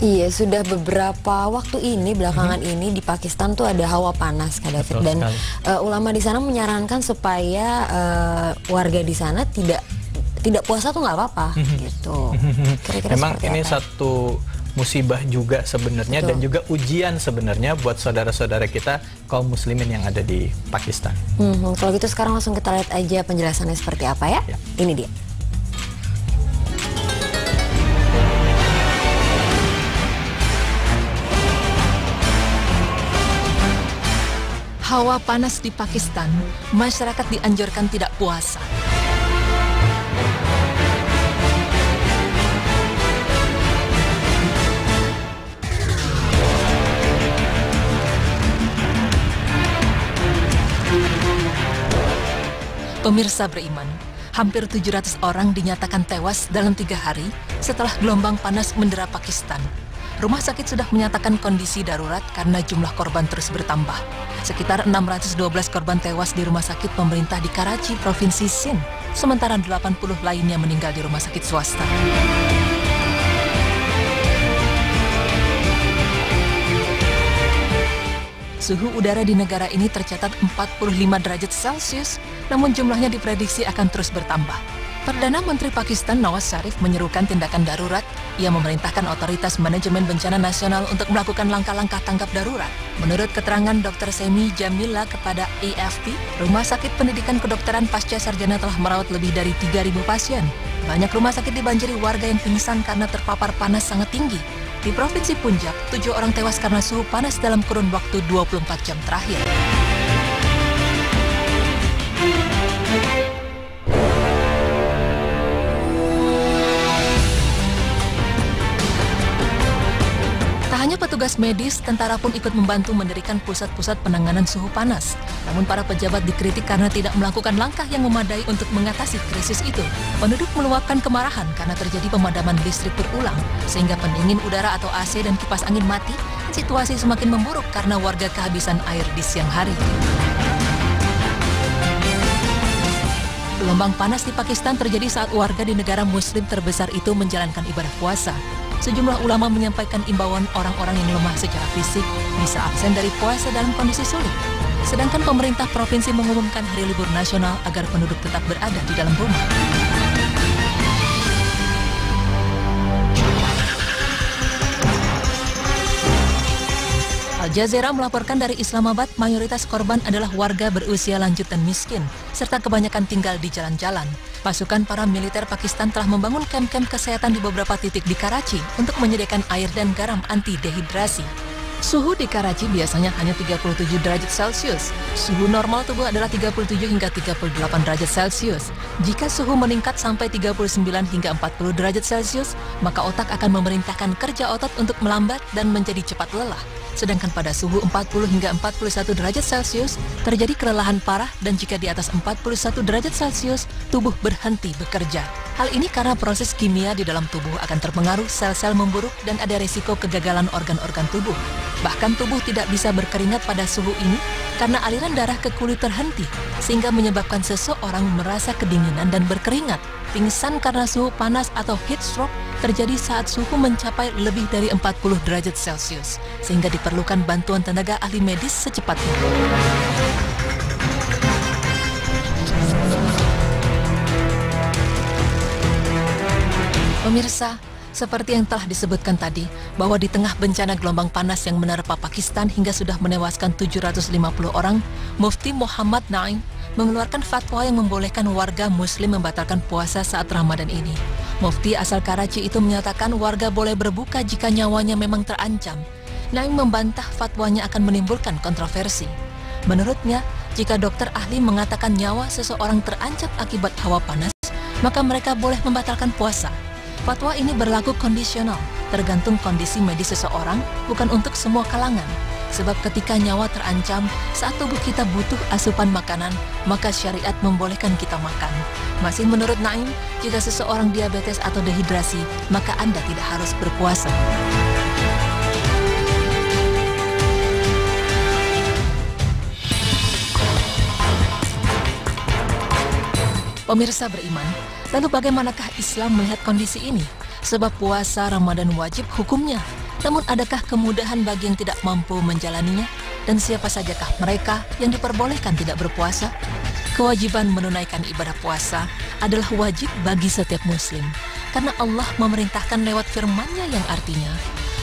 Iya, sudah beberapa waktu ini belakangan ini di Pakistan tuh ada hawa panas, Kak David, dan ulama di sana menyarankan supaya warga di sana tidak puasa tuh nggak apa-apa gitu. Kira-kira Memang ini apa? satu musibah juga sebenarnya dan juga ujian sebenarnya buat saudara-saudara kita kaum muslimin yang ada di Pakistan. Kalau gitu sekarang langsung kita lihat aja penjelasannya seperti apa ya. Ini dia. Hawa panas di Pakistan, masyarakat dianjurkan tidak puasa. Pemirsa beriman, hampir 700 orang dinyatakan tewas dalam 3 hari setelah gelombang panas mendera Pakistan. Rumah sakit sudah menyatakan kondisi darurat karena jumlah korban terus bertambah. Sekitar 612 korban tewas di rumah sakit pemerintah di Karachi, Provinsi Sindh, sementara 80 lainnya meninggal di rumah sakit swasta. Suhu udara di negara ini tercatat 45 derajat Celcius, namun jumlahnya diprediksi akan terus bertambah. Perdana Menteri Pakistan Nawaz Sharif menyerukan tindakan darurat. Ia memerintahkan Otoritas Manajemen Bencana Nasional untuk melakukan langkah-langkah tanggap darurat. Menurut keterangan Dr. Semi Jamila kepada AFP, Rumah Sakit Pendidikan Kedokteran Pasca Sarjana telah merawat lebih dari 3.000 pasien. Banyak rumah sakit dibanjiri warga yang pingsan karena terpapar panas sangat tinggi. Di Provinsi Punjab, 7 orang tewas karena suhu panas dalam kurun waktu 24 jam terakhir. Tak hanya petugas medis, tentara pun ikut membantu mendirikan pusat-pusat penanganan suhu panas. Namun para pejabat dikritik karena tidak melakukan langkah yang memadai untuk mengatasi krisis itu. Penduduk meluapkan kemarahan karena terjadi pemadaman listrik berulang, sehingga pendingin udara atau AC dan kipas angin mati. Situasi semakin memburuk karena warga kehabisan air di siang hari. Gelombang panas di Pakistan terjadi saat warga di negara muslim terbesar itu menjalankan ibadah puasa. Sejumlah ulama menyampaikan imbauan orang-orang yang lemah secara fisik bisa absen dari puasa dalam kondisi sulit. Sedangkan pemerintah provinsi mengumumkan hari libur nasional agar penduduk tetap berada di dalam rumah. Al Jazeera melaporkan dari Islamabad, mayoritas korban adalah warga berusia lanjut dan miskin, serta kebanyakan tinggal di jalan-jalan. Pasukan para militer Pakistan telah membangun kamp-kamp kesehatan di beberapa titik di Karachi untuk menyediakan air dan garam anti-dehidrasi. Suhu di Karachi biasanya hanya 37 derajat Celcius. Suhu normal tubuh adalah 37 hingga 38 derajat Celcius. Jika suhu meningkat sampai 39 hingga 40 derajat Celcius, maka otak akan memerintahkan kerja otot untuk melambat dan menjadi cepat lelah. Sedangkan pada suhu 40 hingga 41 derajat Celcius, terjadi kelelahan parah dan jika di atas 41 derajat Celcius, tubuh berhenti bekerja. Hal ini karena proses kimia di dalam tubuh akan terpengaruh, sel-sel memburuk dan ada resiko kegagalan organ-organ tubuh. Bahkan tubuh tidak bisa berkeringat pada suhu ini karena aliran darah ke kulit terhenti, sehingga menyebabkan seseorang merasa kedinginan dan berkeringat. Pingsan karena suhu panas atau heat stroke terjadi saat suhu mencapai lebih dari 40 derajat Celcius, sehingga diperlukan bantuan tenaga ahli medis secepatnya. Pemirsa, seperti yang telah disebutkan tadi, bahwa di tengah bencana gelombang panas yang menerpa Pakistan hingga sudah menewaskan 750 orang, Mufti Muhammad Naim mengeluarkan fatwa yang membolehkan warga muslim membatalkan puasa saat Ramadan ini. Mufti asal Karachi itu menyatakan warga boleh berbuka jika nyawanya memang terancam. Naim membantah fatwanya akan menimbulkan kontroversi. Menurutnya, jika dokter ahli mengatakan nyawa seseorang terancam akibat hawa panas, maka mereka boleh membatalkan puasa. Fatwa ini berlaku kondisional, tergantung kondisi medis seseorang, bukan untuk semua kalangan. Sebab ketika nyawa terancam, saat tubuh kita butuh asupan makanan, maka syariat membolehkan kita makan. Masih menurut Naim, jika seseorang diabetes atau dehidrasi, maka Anda tidak harus berpuasa. Pemirsa beriman, lalu bagaimanakah Islam melihat kondisi ini? Sebab puasa Ramadan wajib hukumnya. Namun adakah kemudahan bagi yang tidak mampu menjalaninya? Dan siapa sajakah mereka yang diperbolehkan tidak berpuasa? Kewajiban menunaikan ibadah puasa adalah wajib bagi setiap muslim. Karena Allah memerintahkan lewat firman-Nya yang artinya,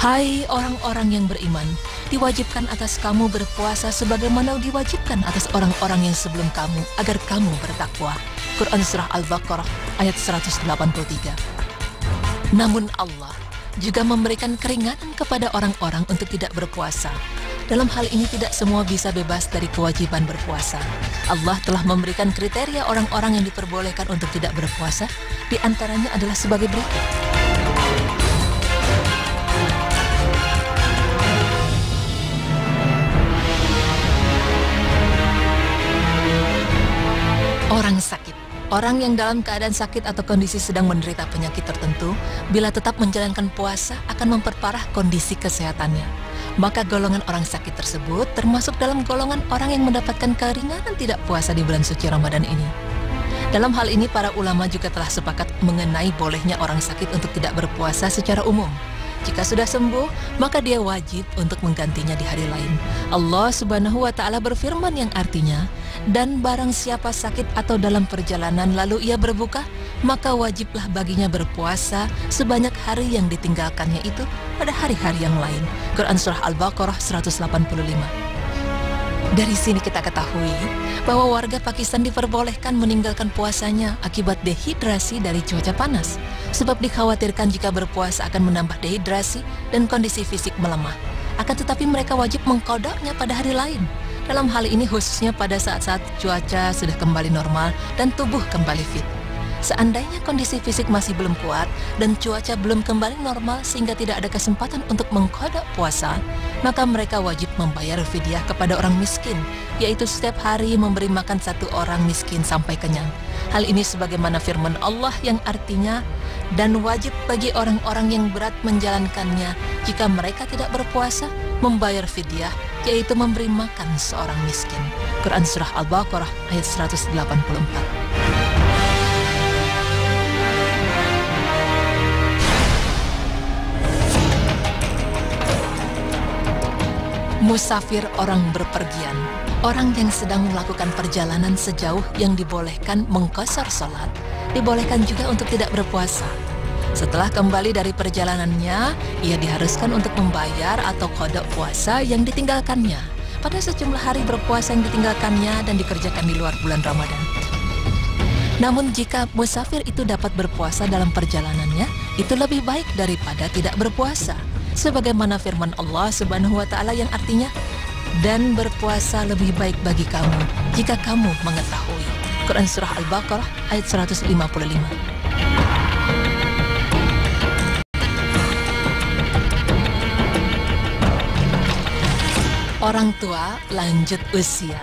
hai orang-orang yang beriman, diwajibkan atas kamu berpuasa sebagaimana diwajibkan atas orang-orang yang sebelum kamu agar kamu bertakwa. Quran Surah Al-Baqarah ayat 183. Namun Allah juga memberikan keringanan kepada orang-orang untuk tidak berpuasa. Dalam hal ini tidak semua bisa bebas dari kewajiban berpuasa. Allah telah memberikan kriteria orang-orang yang diperbolehkan untuk tidak berpuasa, di antaranya adalah sebagai berikut. Orang sakit. Orang yang dalam keadaan sakit atau kondisi sedang menderita penyakit tertentu, bila tetap menjalankan puasa akan memperparah kondisi kesehatannya. Maka golongan orang sakit tersebut termasuk dalam golongan orang yang mendapatkan keringanan tidak puasa di bulan suci Ramadan ini. Dalam hal ini para ulama juga telah sepakat mengenai bolehnya orang sakit untuk tidak berpuasa secara umum. Jika sudah sembuh, maka dia wajib untuk menggantinya di hari lain. Allah Subhanahu wa Ta'ala berfirman yang artinya, dan barang siapa sakit atau dalam perjalanan lalu ia berbuka, maka wajiblah baginya berpuasa sebanyak hari yang ditinggalkannya itu pada hari-hari yang lain. Quran Surah Al-Baqarah 185. Dari sini kita ketahui bahwa warga Pakistan diperbolehkan meninggalkan puasanya akibat dehidrasi dari cuaca panas. Sebab dikhawatirkan jika berpuasa akan menambah dehidrasi dan kondisi fisik melemah. Akan tetapi mereka wajib mengqadanya pada hari lain. Dalam hal ini khususnya pada saat-saat cuaca sudah kembali normal dan tubuh kembali fit. Seandainya kondisi fisik masih belum kuat dan cuaca belum kembali normal sehingga tidak ada kesempatan untuk mengqada puasa, maka mereka wajib membayar fidyah kepada orang miskin, yaitu setiap hari memberi makan satu orang miskin sampai kenyang. Hal ini sebagaimana firman Allah yang artinya, dan wajib bagi orang-orang yang berat menjalankannya jika mereka tidak berpuasa membayar fidyah, yaitu memberi makan seorang miskin. Quran Surah Al-Baqarah ayat 184. Musafir orang berpergian, orang yang sedang melakukan perjalanan sejauh yang dibolehkan mengqashar salat, dibolehkan juga untuk tidak berpuasa. Setelah kembali dari perjalanannya, ia diharuskan untuk membayar atau qada puasa yang ditinggalkannya pada sejumlah hari berpuasa yang ditinggalkannya dan dikerjakan di luar bulan Ramadan. Namun jika musafir itu dapat berpuasa dalam perjalanannya, itu lebih baik daripada tidak berpuasa. Sebagaimana firman Allah Subhanahu wa Ta'ala yang artinya, dan berpuasa lebih baik bagi kamu jika kamu mengetahui. Quran Surah Al-Baqarah ayat 155. Orang tua lanjut usia.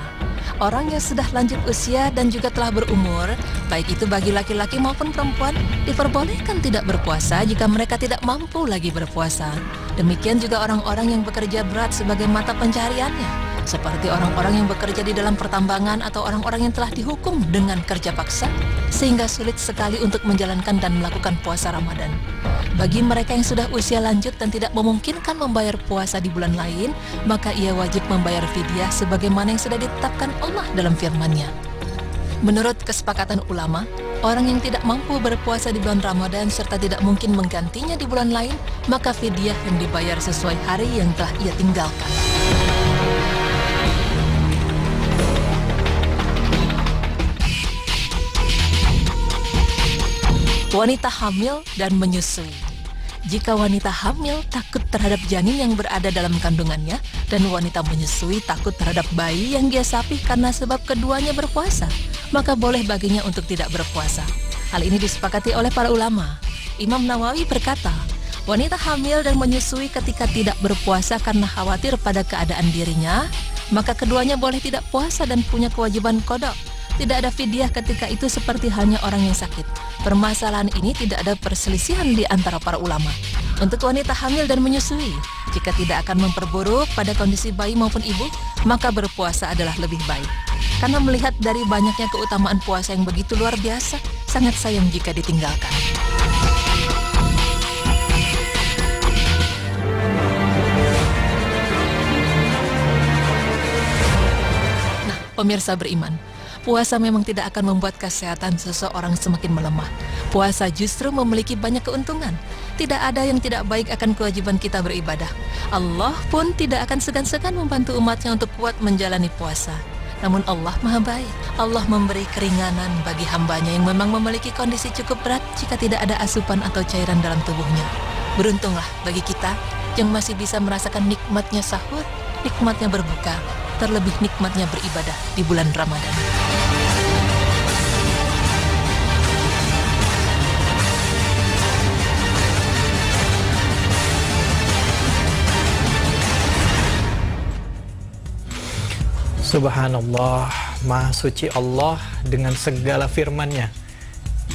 Orang yang sudah lanjut usia dan juga telah berumur, baik itu bagi laki-laki maupun perempuan, diperbolehkan tidak berpuasa jika mereka tidak mampu lagi berpuasa. Demikian juga orang-orang yang bekerja berat sebagai mata pencahariannya, seperti orang-orang yang bekerja di dalam pertambangan atau orang-orang yang telah dihukum dengan kerja paksa, sehingga sulit sekali untuk menjalankan dan melakukan puasa Ramadan. Bagi mereka yang sudah usia lanjut dan tidak memungkinkan membayar puasa di bulan lain, maka ia wajib membayar fidyah sebagaimana yang sudah ditetapkan Allah dalam firman-Nya. Menurut kesepakatan ulama, orang yang tidak mampu berpuasa di bulan Ramadan serta tidak mungkin menggantinya di bulan lain, maka fidyah yang dibayar sesuai hari yang telah ia tinggalkan. Wanita hamil dan menyusui. Jika wanita hamil takut terhadap janin yang berada dalam kandungannya, dan wanita menyusui takut terhadap bayi yang dia sapih karena sebab keduanya berpuasa, maka boleh baginya untuk tidak berpuasa. Hal ini disepakati oleh para ulama. Imam Nawawi berkata, wanita hamil dan menyusui ketika tidak berpuasa karena khawatir pada keadaan dirinya, maka keduanya boleh tidak puasa dan punya kewajiban qada. Tidak ada fidyah ketika itu seperti halnya orang yang sakit. Permasalahan ini tidak ada perselisihan di antara para ulama. Untuk wanita hamil dan menyusui, jika tidak akan memperburuk pada kondisi bayi maupun ibu, maka berpuasa adalah lebih baik. Karena melihat dari banyaknya keutamaan puasa yang begitu luar biasa, sangat sayang jika ditinggalkan. Pemirsa beriman, puasa memang tidak akan membuat kesehatan seseorang semakin melemah. Puasa justru memiliki banyak keuntungan. Tidak ada yang tidak baik akan kewajiban kita beribadah. Allah pun tidak akan segan-segan membantu umatnya untuk kuat menjalani puasa. Namun Allah Maha Baik. Allah memberi keringanan bagi hambanya yang memang memiliki kondisi cukup berat jika tidak ada asupan atau cairan dalam tubuhnya. Beruntunglah bagi kita yang masih bisa merasakan nikmatnya sahur, nikmatnya berbuka, terlebih nikmatnya beribadah di bulan Ramadan. Subhanallah, Maha Suci Allah dengan segala firman-Nya.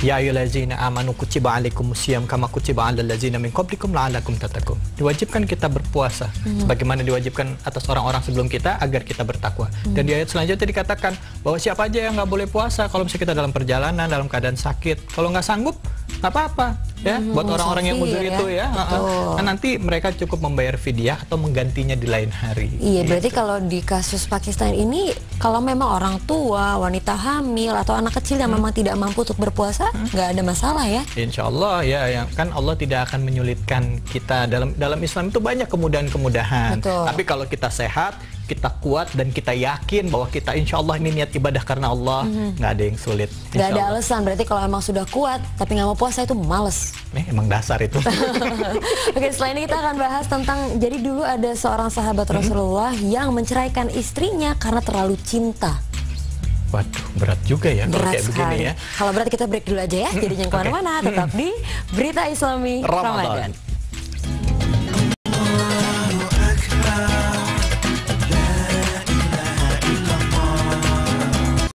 Ya ayyuhallazina amanu kutiba alaikumusiyam kama kutiba alal ladzina min qablikum la'allakum tattaqun. Diwajibkan kita berpuasa sebagaimana diwajibkan atas orang-orang sebelum kita agar kita bertakwa. Dan di ayat selanjutnya dikatakan bahwa siapa aja yang nggak boleh puasa kalau misalnya kita dalam perjalanan, dalam keadaan sakit. Kalau nggak sanggup, nggak apa-apa. Ya, buat orang-orang yang uzur itu ya, kan nanti mereka cukup membayar fidyah atau menggantinya di lain hari. Iya, berarti kalau di kasus Pakistan ini, kalau memang orang tua, wanita hamil atau anak kecil yang memang tidak mampu untuk berpuasa, nggak ada masalah ya? Insya Allah ya, kan Allah tidak akan menyulitkan kita. Dalam Islam itu banyak kemudahan-kemudahan. Tapi kalau kita sehat, kita kuat dan kita yakin bahwa kita insya Allah ini niat ibadah karena Allah, nggak ada yang sulit. Nggak ada alasan, berarti kalau emang sudah kuat tapi nggak mau puasa itu males. Emang dasar itu. Oke, setelah ini kita akan bahas tentang, jadi dulu ada seorang sahabat Rasulullah yang menceraikan istrinya karena terlalu cinta. Waduh, berat juga ya kalau kayak sekali. Begini ya. Kalau berat kita break dulu aja ya, jadi jangan kemana-mana, tetap di Berita Islami Ramadan.